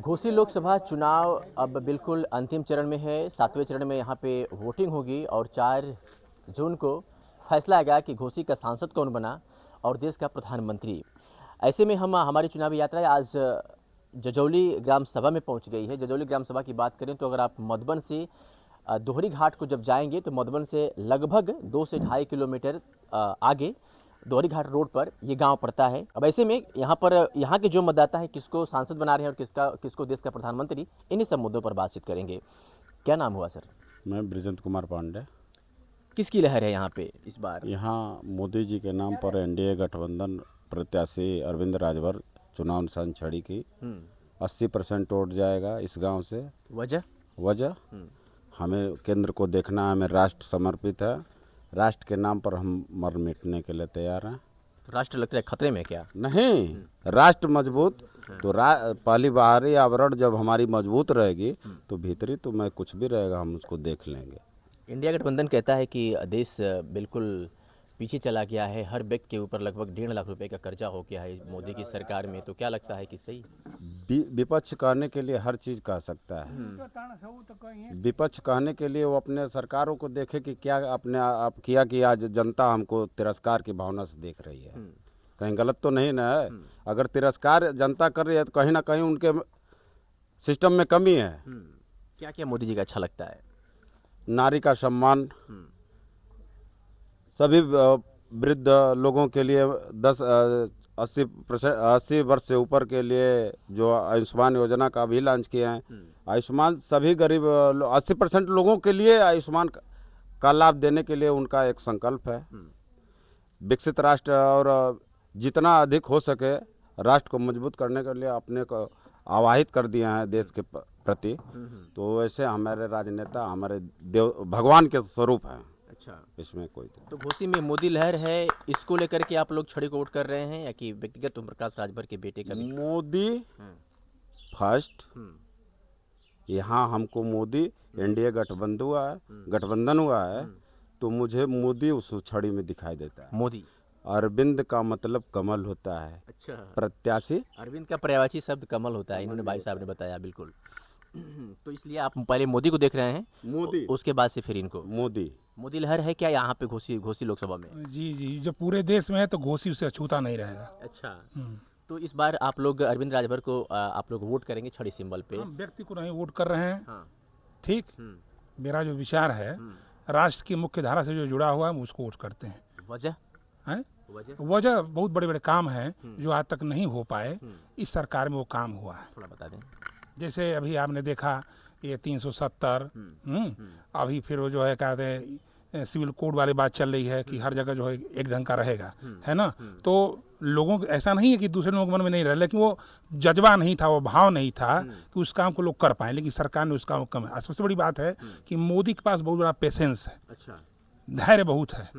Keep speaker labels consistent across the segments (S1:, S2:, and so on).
S1: घोसी लोकसभा चुनाव अब बिल्कुल अंतिम चरण में है। 7वें चरण में यहाँ पे वोटिंग होगी और 4 जून को फैसला आएगा कि घोसी का सांसद कौन बना और देश का प्रधानमंत्री। ऐसे में हमारी चुनावी यात्रा आज जजौली ग्राम सभा में पहुँच गई है। जजौली ग्राम सभा की बात करें तो अगर आप मधुबन से दोहरी घाट को जब जाएंगे तो मधुबन से लगभग 2 से 2.5 किलोमीटर आगे दोहरी घाट रोड पर ये गांव पड़ता है। अब ऐसे में यहाँ के जो मतदाता है किसको सांसद बना रहे हैं और किसको देश का प्रधानमंत्री, इन्हीं सब मुद्दों पर बातचीत करेंगे। क्या नाम हुआ सर?
S2: मैं ब्रिजेंद्र कुमार पांडे।
S1: किसकी लहर है यहाँ पे इस बार?
S2: यहाँ मोदी जी के नाम पर एनडीए गठबंधन प्रत्याशी अरविंद राजभर चुनाव निशान छड़ी की 80% वोट जाएगा इस गांव से। वजह हमें केंद्र को देखना, हमें राष्ट्र समर्पित है। राष्ट्र के नाम पर हम मर मिटने के लिए तैयार हैं।
S1: राष्ट्र लगता है खतरे में? क्या
S2: नहीं, राष्ट्र मजबूत तो पहली बाहरी आवरण जब हमारी मजबूत रहेगी तो भीतरी तो मैं कुछ भी रहेगा हम उसको देख लेंगे।
S1: इंडिया गठबंधन कहता है कि देश बिल्कुल पीछे चला गया है, हर व्यक्ति के ऊपर लगभग 1.5 लाख रुपए का कर्जा हो गया है मोदी की सरकार में, तो क्या लगता है कि सही?
S2: विपक्ष कहने के लिए हर चीज कह सकता है। विपक्ष कहने के लिए वो अपने सरकारों को देखे कि क्या अपने आप किया कि आज जनता हमको तिरस्कार की भावना से देख रही है। कहीं गलत तो नहीं ना है? अगर तिरस्कार जनता कर रही है तो कहीं ना कहीं उनके सिस्टम में कमी है।
S1: क्या क्या मोदी जी का अच्छा लगता है?
S2: नारी का सम्मान, सभी वृद्ध लोगों के लिए 80 वर्ष से ऊपर के लिए जो आयुष्मान योजना का भी लॉन्च किए हैं। आयुष्मान सभी गरीब 80% लोगों के लिए आयुष्मान का लाभ देने के लिए उनका एक संकल्प है। विकसित राष्ट्र और जितना अधिक हो सके राष्ट्र को मजबूत करने के लिए अपने को आवाहित कर दिए हैं देश के प्रति। तो वैसे हमारे राजनेता हमारे देव भगवान के स्वरूप हैं।
S1: अच्छा,
S2: इसमें कोई
S1: तो घोसी में मोदी लहर है, इसको लेकर के आप लोग छड़ी को वोट कर रहे हैं या कि व्यक्तिगत ओम प्रकाश राजभर के बेटे का?
S2: मोदी फर्स्ट। यहाँ हमको मोदी एनडीए गठबंधन हुआ है तो मुझे मोदी उस छड़ी में दिखाई देता है।
S1: मोदी
S2: अरविंद का मतलब कमल होता है।
S1: अच्छा,
S2: प्रत्याशी
S1: अरविंद का पर्यायवाची शब्द कमल होता है, इन्होंने भाई साहब ने बताया। बिल्कुल, तो इसलिए आप पहले मोदी को देख रहे हैं,
S2: मोदी
S1: उसके बाद से फिर इनको।
S2: मोदी
S1: लहर है क्या यहाँ पे घोसी लोकसभा में?
S3: जी, जो पूरे देश में है तो घोसी उसे अछूता नहीं रहेगा।
S1: अच्छा, तो इस बार आप लोग अरविंद राजभर को आप लोग वोट करेंगे छड़ी सिंबल पे?
S3: हम व्यक्ति को नहीं वोट कर रहे हैं।
S1: हाँ।
S3: ठीक, मेरा जो विचार है राष्ट्र की मुख्य धारा से जो जुड़ा हुआ है उसको वोट करते हैं।
S1: वजह
S3: है वजह बहुत बड़े बड़े काम हैं जो आज तक नहीं हो पाए, इस सरकार में वो काम हुआ है।
S1: थोड़ा बता दें।
S3: जैसे अभी आपने देखा ये 370, अभी फिर वो जो है कहते हैं सिविल कोड वाली बात चल रही है कि हर जगह जो है एक ढंग का रहेगा, है ना। तो लोगों को ऐसा नहीं है कि दूसरे लोगों के मन में नहीं रहा, लेकिन वो जज्बा नहीं था, वो भाव नहीं था कि उस काम को लोग कर पाए, लेकिन सरकार ने उस काम को कम है। सबसे बड़ी बात है कि मोदी के पास बहुत बड़ा पेशेंस है।
S1: अच्छा,
S3: धैर्य बहुत है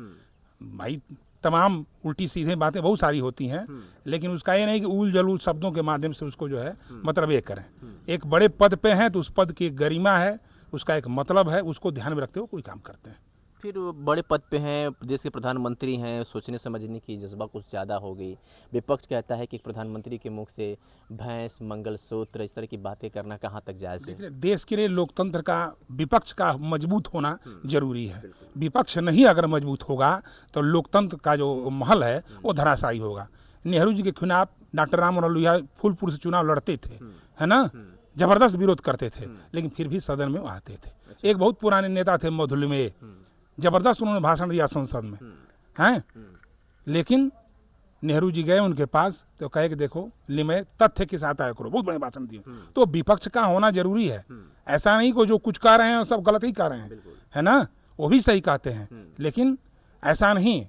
S3: भाई। तमाम उल्टी सीधे बातें बहुत सारी होती हैं, लेकिन उसका ये नहीं कि उल जलूल शब्दों के माध्यम से उसको जो है मतलब ये करें। एक बड़े पद पे हैं तो उस पद की एक गरिमा है, उसका एक मतलब है, उसको ध्यान में रखते हुए कोई काम करते हैं।
S1: फिर बड़े पद पे हैं, देश के प्रधानमंत्री हैं, सोचने समझने की जज्बा कुछ ज़्यादा हो गई। विपक्ष कहता है कि प्रधानमंत्री के मुख से भैंस, मंगलसूत्र, इस तरह की बातें करना कहाँ तक जायज़ है?
S3: देश के लिए लोकतंत्र का विपक्ष का मजबूत होना जरूरी है। विपक्ष नहीं अगर मजबूत होगा तो लोकतंत्र का जो महल है वो धराशायी होगा। नेहरू जी के खिलाफ डॉक्टर राम मनोहर लोहिया फूलपुर से चुनाव लड़ते थे, है ना, जबरदस्त विरोध करते थे, लेकिन फिर भी सदन में आते थे। एक बहुत पुराने नेता थे मधुलिमे, जबरदस्त उन्होंने भाषण दिया संसद में, हैं, लेकिन नेहरू जी गए उनके पास तो कहे कि देखो लिमे तथ्य के साथ आया करो, बहुत बड़े भाषण दिए। तो विपक्ष का होना जरूरी है। ऐसा नहीं को जो कुछ कह रहे हैं सब गलत ही कह रहे हैं, है ना, वो भी सही कहते हैं, लेकिन ऐसा नहीं।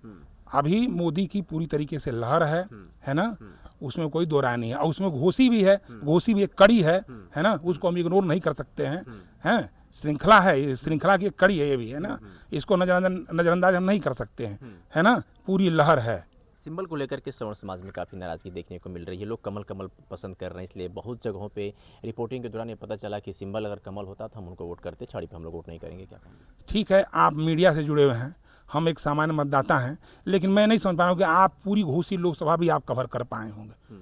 S3: अभी मोदी की पूरी तरीके से लहर है ना, उसमें कोई दो राय नहीं है। और उसमें घोसी भी है, घोसी भी एक कड़ी है ना, उसको हम इग्नोर नहीं कर सकते हैं। श्रृंखला है, ये श्रृंखला की एक कड़ी है, ये भी है ना, इसको नजरअंदाज हम नहीं कर सकते हैं, है ना, पूरी लहर है।
S1: सिंबल को लेकर के सवर्ण समाज में काफ़ी नाराज़गी देखने को मिल रही है। लोग कमल पसंद कर रहे हैं, इसलिए बहुत जगहों पे रिपोर्टिंग के दौरान ये पता चला कि सिंबल अगर कमल होता तो हम उनको वोट करते, छड़ी पे हम लोग वोट नहीं करेंगे। क्या कहेंगे?
S3: ठीक है, आप मीडिया से जुड़े हुए हैं, हम एक सामान्य मतदाता हैं, लेकिन मैं नहीं समझ पा रहा हूँ कि आप पूरी घोसी लोकसभा भी आप कवर कर पाए होंगे।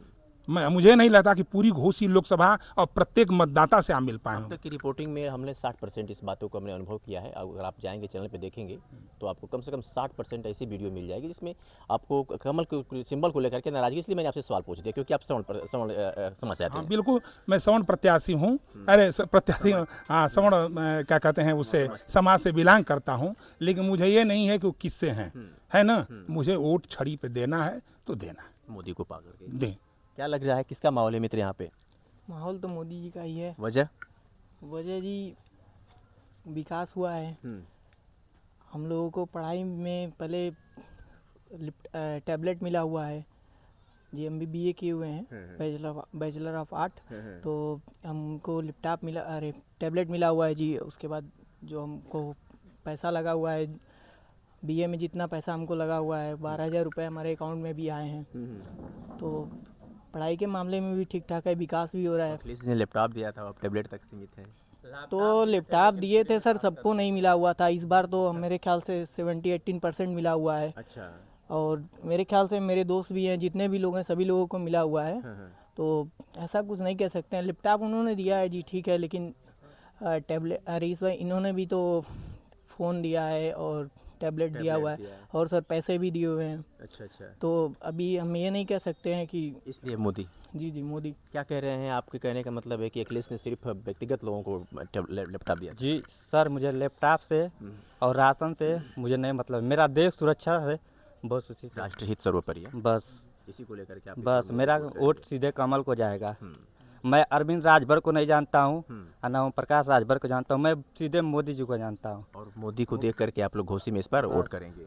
S3: मुझे नहीं लगता कि पूरी घोसी लोकसभा और प्रत्येक मतदाता से आप मिल पाए
S1: अब
S3: हों।
S1: तक की रिपोर्टिंग में हमने 60% इस बातों को हमने अनुभव किया है। अगर आप जाएंगे चैनल पे देखेंगे तो आपको कम से कम 60% ऐसी वीडियो मिल जाएगी जिसमें आपको कमल के सिंबल को लेकर के नाराजगी, इसलिए मैंने आपसे सवाल पूछ दिया क्योंकि आप समझ जाते
S3: हाँ
S1: हैं।
S3: बिल्कुल, मैं सवर्ण प्रत्याशी हूँ। अरे प्रत्याशी, हाँ सवर्ण क्या कहते हैं उससे, समाज से बिलोंग करता हूँ। लेकिन मुझे ये नहीं है कि वो किससे हैं, है ना। मुझे वोट छड़ी पे देना है तो देना है,
S1: मोदी को पा करके
S3: दें।
S1: क्या लग रहा है, किसका माहौल है मित्र यहाँ पे?
S4: माहौल तो मोदी जी का ही है।
S1: वजह?
S4: वजह जी, विकास हुआ है। हम लोगों को पढ़ाई में पहले टैबलेट मिला हुआ है जी। हम भी बीए किए हुए हैं, बैचलर ऑफ आर्ट। तो हमको लैपटॉप मिला, अरे टैबलेट मिला हुआ है जी। उसके बाद जो हमको पैसा लगा हुआ है बीए में, जितना पैसा हमको लगा हुआ है 12,000 रुपये हमारे अकाउंट में भी आए हैं। तो पढ़ाई के मामले में भी ठीक ठाक है, विकास भी हो रहा है।
S1: अखिलेश जी ने लैपटॉप दिया था, अब टैबलेट तक सीमित है।
S4: तो लैपटॉप दिए थे सर, सबको नहीं मिला हुआ था। इस बार तो मेरे ख्याल से 70-18% मिला हुआ है।
S1: अच्छा।
S4: और मेरे ख्याल से मेरे दोस्त भी हैं, जितने भी लोग हैं सभी लोगों को मिला हुआ है। तो ऐसा कुछ नहीं कह सकते हैं। लैपटॉप उन्होंने दिया है जी, ठीक है, लेकिन टैबलेट, अरे इस बार इन्होंने भी तो फ़ोन दिया है और टैबलेट दिया हुआ है और सर पैसे भी दिए हुए हैं।
S1: अच्छा।
S4: तो अभी हम ये नहीं कह सकते हैं कि
S1: इसलिए मोदी।
S4: जी मोदी।
S1: क्या कह रहे हैं? आपके कहने का मतलब है कि अखिलेश ने सिर्फ व्यक्तिगत लोगों को लैपटॉप दिया?
S5: जी सर, मुझे लैपटॉप से और राशन से मुझे नहीं मतलब, मेरा देश सुरक्षा है, बस उसी से।
S1: राष्ट्रहित सर्वोपरि है,
S5: बस
S1: इसी को लेकर के आप
S5: बस मेरा वोट सीधे कमल को जाएगा। मैं अरविंद राजभर को नहीं जानता हूँ और ना ओम प्रकाश राजभर को जानता हूँ, मैं सीधे मोदी जी को जानता हूँ।
S1: और मोदी को देख करके आप लोग घोसी में इस पर वोट करेंगे?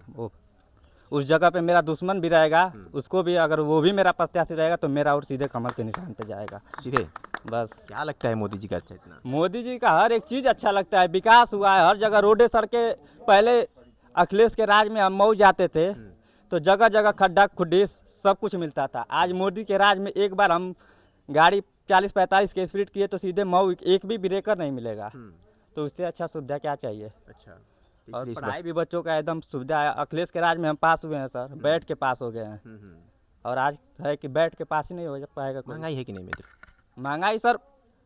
S5: उस जगह पे मेरा दुश्मन भी रहेगा, उसको भी, अगर वो भी मेरा प्रत्याशी रहेगा तो मेरा वोट सीधे कमल के निशान पे जाएगा
S1: सीधे।
S5: बस।
S1: क्या लगता है मोदी जी का अच्छा इतना?
S5: मोदी जी का हर एक चीज़ अच्छा लगता है, विकास हुआ है हर जगह, रोडे सड़कें। पहले अखिलेश के राज में हम मऊ जाते थे तो जगह जगह खड्डा खुड्डी सब कुछ मिलता था। आज मोदी के राज में एक बार हम गाड़ी 40-45 की स्पीड किए तो सीधे मऊ एक भी ब्रेकर नहीं मिलेगा। तो उससे अच्छा सुविधा क्या चाहिए?
S1: अच्छा।
S5: और पढ़ाई भी बच्चों का एकदम सुविधा है। अखिलेश के राज में हम पास हुए हैं सर, बैठ के पास हो गए हैं। और आज है कि बैठ के पास ही नहीं हो पाएगा।
S1: महंगाई है कि नहीं मित्र?
S5: महंगाई सर,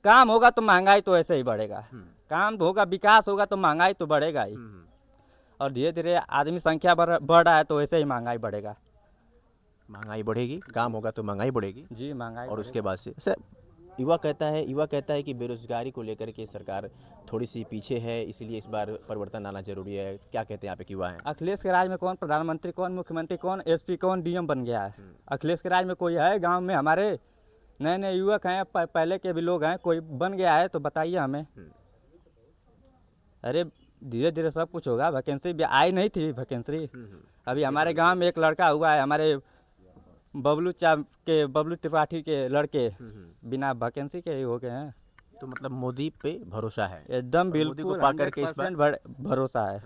S5: काम होगा तो महंगाई तो ऐसे ही बढ़ेगा, काम होगा, विकास होगा तो महंगाई तो बढ़ेगा ही। और धीरे धीरे आदमी संख्या बढ़ रहा है तो वैसे ही महंगाई बढ़ेगा।
S1: महंगाई बढ़ेगी, काम होगा तो महंगाई बढ़ेगी
S5: जी, महंगाई।
S1: और उसके बाद से सर युवा कहता है कि बेरोजगारी को लेकर के सरकार थोड़ी सी पीछे है, इसलिए इस बार परिवर्तन आना जरूरी है। क्या कहते हैं आप युवा हैं?
S5: अखिलेश के राज में कौन प्रधानमंत्री, कौन मुख्यमंत्री, कौन एसपी, कौन डीएम बन गया है? अखिलेश के राज में कोई है गांव में? हमारे नए नए युवक हैं, पहले के भी लोग हैं, कोई बन गया है तो बताइए हमें। अरे धीरे धीरे सब कुछ होगा। वैकेंसी भी आई नहीं थी, वैकेंसी अभी हमारे गांव में एक लड़का हुआ है, हमारे बबलू त्रिपाठी के लड़के बिना वैकेंसी के ही हो गए हैं।
S1: तो मतलब मोदी पे भरोसा है
S5: एकदम, बिल्कुल
S1: को पाकर के इस बार
S5: भरोसा है।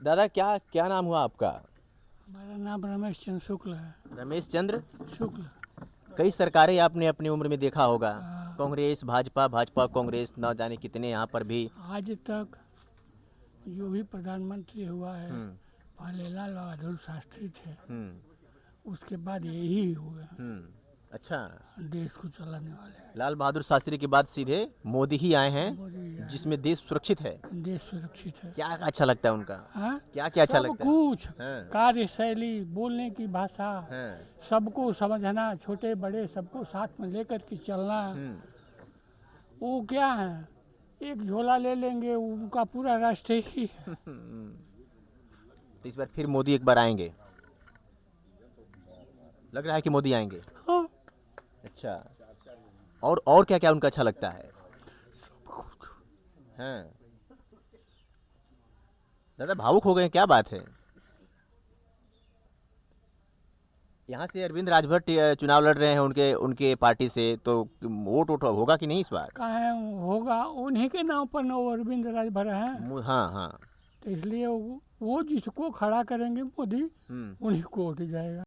S1: दादा क्या नाम हुआ आपका?
S6: हमारा नाम रमेश चंद्र शुक्ल है।
S1: रमेश चंद्र
S6: शुक्ल।
S1: कई सरकारें आपने अपनी उम्र में देखा होगा, कांग्रेस, भाजपा कांग्रेस, न जाने कितने यहाँ पर भी।
S6: आज तक जो भी प्रधानमंत्री हुआ है पहले लाल बहादुर शास्त्री थे, उसके बाद यही हुआ।
S1: अच्छा।
S6: देश को चलाने वाले
S1: लाल बहादुर शास्त्री के बाद सीधे मोदी ही आए हैं, जिसमें देश सुरक्षित है।
S6: देश सुरक्षित है।
S1: क्या अच्छा लगता है उनका?
S6: हाँ?
S1: क्या अच्छा
S6: सब
S1: लगता है?
S6: कुछ,
S1: हाँ।
S6: कार्यशैली, बोलने की भाषा,
S1: हाँ।
S6: सबको समझना, छोटे बड़े सबको साथ में लेकर के चलना। वो क्या है, एक झोला ले लेंगे, उनका पूरा राष्ट्र ही है।
S1: तो इस बार फिर मोदी एक बार आएंगे, लग रहा है कि मोदी आएंगे।
S6: हाँ।
S1: अच्छा। और क्या क्या उनका अच्छा लगता है? हाँ। दादा भावुक हो गए, क्या बात है? यहाँ से अरविंद राजभर चुनाव लड़ रहे हैं उनके पार्टी से, तो वोट होगा कि नहीं इस बार?
S6: कहाँ होगा, उन्हीं के नाम पर न अरविंद राजभर है।
S1: हाँ।
S6: तो इसलिए वो जिसको खड़ा करेंगे मोदी, उन्हीं को वोट जाएगा।